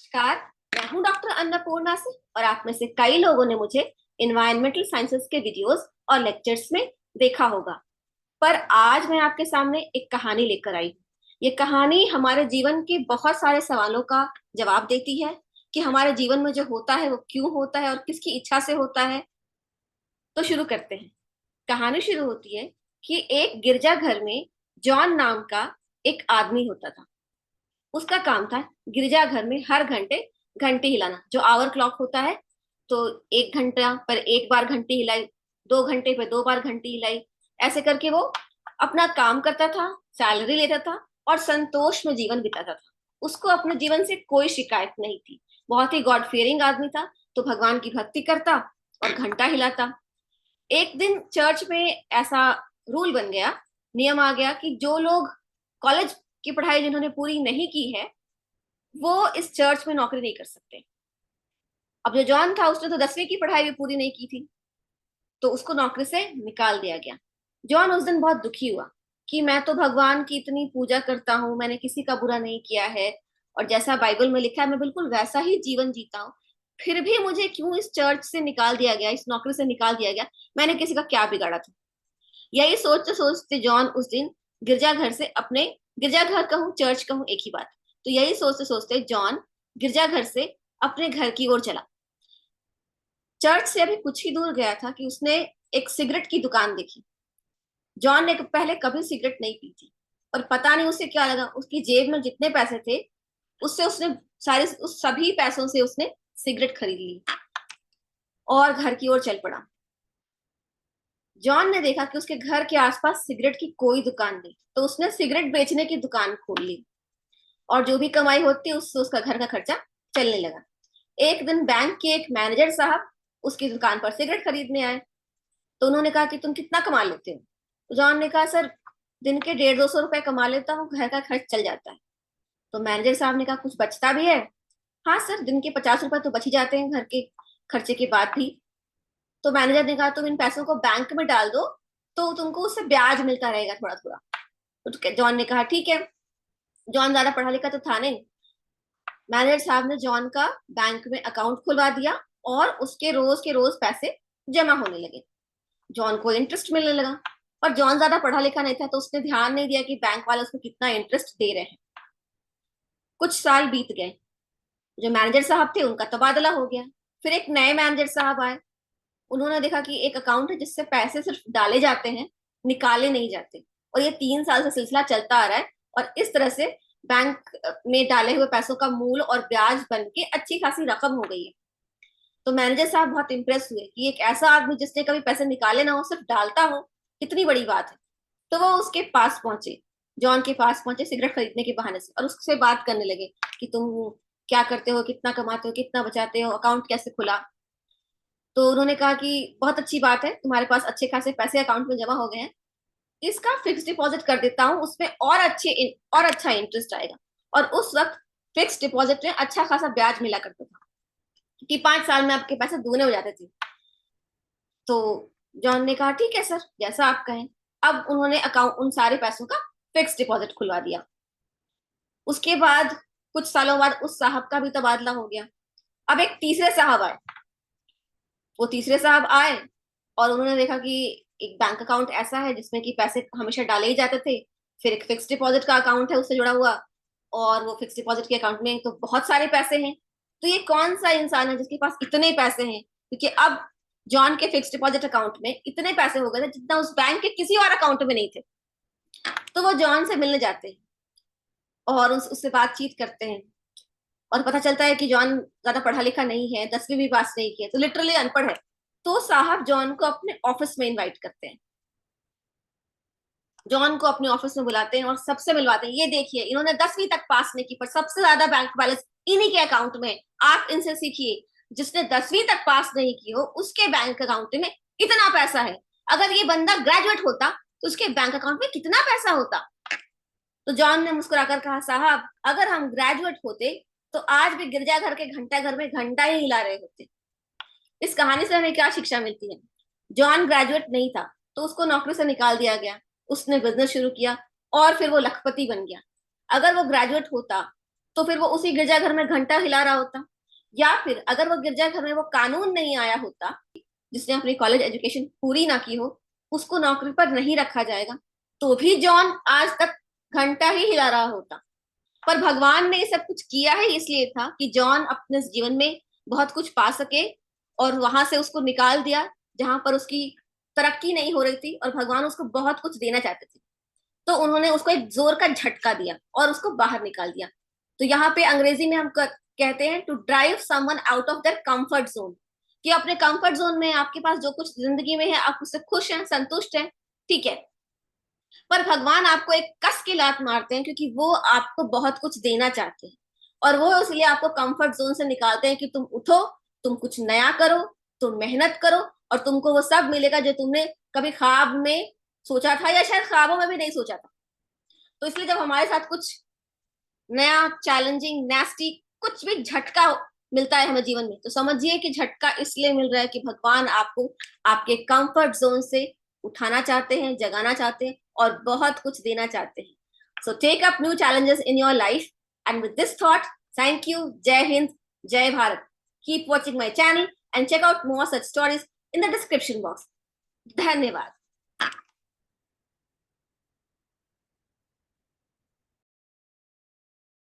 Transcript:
नमस्कार। मैं हूं डॉक्टर अन्नपूर्णा से और आप में से कई लोगों ने मुझे इन्वायरमेंटल साइंसेस के वीडियोस और लेक्चर्स में देखा होगा। पर आज मैं आपके सामने एक कहानी लेकर आई हूं। ये कहानी हमारे जीवन के बहुत सारे सवालों का जवाब देती है कि हमारे जीवन में जो होता है वो क्यों होता है और किसकी इच्छा से होता है। तो शुरू करते हैं। कहानी शुरू होती है कि एक गिरजाघर में जॉन नाम का एक आदमी होता था। उसका काम था गिरजाघर में हर घंटे घंटी हिलाना, जो आवर क्लॉक होता है। तो 1 घंटा पर एक बार घंटी हिलाई, 2 घंटे पर 2 बार घंटी हिलाई, ऐसे करके वो अपना काम करता था, सैलरी लेता था और संतोष में जीवन बिताता था। उसको अपने जीवन से कोई शिकायत नहीं थी। बहुत ही गॉड फियरिंग आदमी था, तो भगवान की भक्ति करता और घंटा हिलाता। एक दिन चर्च में ऐसा रूल बन गया, नियम आ गया कि जो लोग कॉलेज की पढ़ाई जिन्होंने पूरी नहीं की है वो इस चर्च में नौकरी नहीं कर सकते। अब जो जॉन था उसने तो 10वीं की पढ़ाई भी पूरी नहीं की थी, तो उसको नौकरी से निकाल दिया गया। जॉन उस दिन बहुत दुखी हुआ कि मैं तो भगवान की इतनी पूजा करता हूँ, मैंने किसी का बुरा नहीं किया है और जैसा बाइबल में लिखा है मैं बिल्कुल वैसा ही जीवन जीता हूँ, फिर भी मुझे क्यों इस चर्च से निकाल दिया गया, इस नौकरी से निकाल दिया गया। मैंने किसी का क्या बिगाड़ा था। यही सोचते सोचते जॉन उस दिन गिरजाघर से अपने, गिरजाघर कहूँ चर्च कहूँ एक ही बात, तो यही सोचते सोचते जॉन गिरजाघर से अपने घर की ओर चला। चर्च से अभी कुछ ही दूर गया था कि उसने एक सिगरेट की दुकान देखी। जॉन ने पहले कभी सिगरेट नहीं पी थी और पता नहीं उसे क्या लगा, उसकी जेब में जितने पैसे थे उससे उसने सारे उस सभी पैसों से उसने सिगरेट खरीद ली और घर की ओर चल पड़ा। जॉन ने देखा कि उसके घर के आसपास सिगरेट की कोई दुकान नहीं, तो उसने सिगरेट बेचने की दुकान खोल ली और जो भी कमाई होती उससे उसका घर का खर्चा चलने लगा। एक दिन बैंक के एक मैनेजर साहब उसकी दुकान पर सिगरेट खरीदने आए, तो उन्होंने कहा कि तुम कितना कमा लेते हो। तो जॉन ने कहा, सर दिन के 150-200 रुपए कमा लेता हूँ, घर का खर्च चल जाता है। तो मैनेजर साहब ने कहा, कुछ बचता भी है। हाँ सर, दिन के 50 रुपए तो बच ही जाते हैं घर के खर्चे के बाद भी। तो मैनेजर ने कहा, तुम इन पैसों को बैंक में डाल दो, तो तुमको उससे ब्याज मिलता रहेगा थोड़ा थोड़ा। तो जॉन ने कहा ठीक है। जॉन ज्यादा पढ़ा लिखा तो था नहीं। मैनेजर साहब ने जॉन का बैंक में अकाउंट खुलवा दिया और उसके रोज के रोज पैसे जमा होने लगे। जॉन को इंटरेस्ट मिलने लगा। और जॉन ज्यादा पढ़ा लिखा नहीं था, तो उसने ध्यान नहीं दिया कि बैंक वाले उसको कितना इंटरेस्ट दे रहे हैं। कुछ साल बीत गए। जो मैनेजर साहब थे उनका तबादला हो गया। फिर एक नए मैनेजर साहब आए। उन्होंने देखा कि एक अकाउंट है जिससे पैसे सिर्फ डाले जाते हैं, निकाले नहीं जाते, और ये 3 साल से सिलसिला चलता आ रहा है। और इस तरह से बैंक में डाले हुए पैसों का मूल और ब्याज बन के अच्छी खासी रकम हो गई है। तो मैनेजर साहब बहुत इंप्रेस हुए कि एक ऐसा आदमी जिसने कभी पैसे निकाले ना हो, सिर्फ डालता हो, कितनी बड़ी बात है। तो वो उसके पास पहुंचे, जॉन के पास पहुंचे सिगरेट खरीदने के बहाने से, और उससे बात करने लगे कि तुम क्या करते हो, कितना कमाते हो, कितना बचाते हो, अकाउंट कैसे खुला। तो उन्होंने कहा कि बहुत अच्छी बात है, तुम्हारे पास अच्छे खासे पैसे अकाउंट में जमा हो गए हैं, इसका फिक्स डिपॉजिट कर देता हूँ, उसमें और अच्छा इंटरेस्ट आएगा। और उस वक्त फिक्स डिपॉजिट में अच्छा खासा ब्याज मिला करता था कि 5 साल में आपके पैसे दुगने हो जाते थे। तो जॉन ने कहा ठीक है सर, जैसा आप कहें। अब उन्होंने अकाउंट उन सारे पैसों का फिक्स डिपॉजिट खुलवा दिया। उसके बाद कुछ सालों बाद उस साहब का भी तबादला हो गया। अब एक तीसरे साहब आए। वो तीसरे साहब आए और उन्होंने देखा कि एक बैंक अकाउंट ऐसा है जिसमें कि पैसे हमेशा डाले ही जाते थे। फिर एक फिक्स डिपॉजिट का अकाउंट है उससे जुड़ा हुआ, और वो फिक्स डिपॉजिट के अकाउंट में तो बहुत सारे पैसे हैं। तो ये कौन सा इंसान है जिसके पास इतने पैसे हैं, क्योंकि अब जॉन के फिक्स डिपॉजिट अकाउंट में इतने पैसे हो गए थे जितना उस बैंक के किसी और अकाउंट में नहीं थे। तो वो जॉन से मिलने जाते हैं और उससे बातचीत करते हैं, और पता चलता है कि जॉन ज्यादा पढ़ा लिखा नहीं है, 10वीं भी पास नहीं किया, तो लिटरली अनपढ़ है। तो साहब जॉन को अपने ऑफिस में इनवाइट करते हैं, जॉन को अपने ऑफिस में बुलाते हैं और सबसे मिलवाते हैं। ये देखिए, इन्होंने 10वीं तक पास नहीं की पर सबसे ज्यादा बैंक बैलेंस इन्हीं के अकाउंट में। आप इनसे सीखिए, जिसने 10वीं तक पास नहीं की हो उसके बैंक अकाउंट में इतना पैसा है। अगर ये बंदा ग्रेजुएट होता तो उसके बैंक अकाउंट में कितना पैसा होता। तो जॉन ने मुस्कुराकर कहा, साहब अगर हम ग्रेजुएट होते तो आज भी गिरजाघर के घंटा घर में घंटा ही हिला रहे होते। इस कहानी से हमें क्या शिक्षा मिलती है। जॉन ग्रेजुएट नहीं था तो उसको नौकरी से निकाल दिया गया, उसने बिजनेस शुरू किया और फिर वो लखपति बन गया। अगर वो ग्रेजुएट होता तो फिर वो उसी गिरजाघर में घंटा हिला रहा होता। या फिर अगर वो गिरजाघर में वो कानून नहीं आया होता, जिसने अपनी कॉलेज एजुकेशन पूरी ना की हो, उसको नौकरी पर नहीं रखा जाएगा, तो भी जॉन आज तक घंटा ही हिला रहा होता। पर भगवान ने ये सब कुछ किया है इसलिए था कि जॉन अपने जीवन में बहुत कुछ पा सके, और वहां से उसको निकाल दिया जहां पर उसकी तरक्की नहीं हो रही थी, और भगवान उसको बहुत कुछ देना चाहते थे। तो उन्होंने उसको एक जोर का झटका दिया और उसको बाहर निकाल दिया। तो यहाँ पे अंग्रेजी में हम कहते हैं to drive someone out of their comfort zone, कि अपने कंफर्ट जोन में आपके पास जो कुछ जिंदगी में है आप उससे खुश हैं, संतुष्ट हैं, ठीक है। पर भगवान आपको एक कस की लात मारते हैं क्योंकि वो आपको बहुत कुछ देना चाहते हैं, और वो इसलिए आपको कंफर्ट जोन से निकालते हैं कि तुम उठो, तुम कुछ नया करो, तुम मेहनत करो, और तुमको वो सब मिलेगा जो तुमने कभी ख्वाब में सोचा था, या शायद ख्वाबों में भी नहीं सोचा था। तो इसलिए जब हमारे साथ कुछ नया, चैलेंजिंग, नेस्टी, कुछ भी झटका मिलता है हमें जीवन में, तो समझिए कि झटका इसलिए मिल रहा है कि भगवान आपको आपके कंफर्ट जोन से उठाना चाहते हैं, जगाना चाहते हैं, और बहुत कुछ देना चाहते हैं। So take up new challenges in your life, and with this thought, thank you, जय हिंद, जय Bharat. Keep watching my channel and check out more such stories in the description box. धन्यवाद।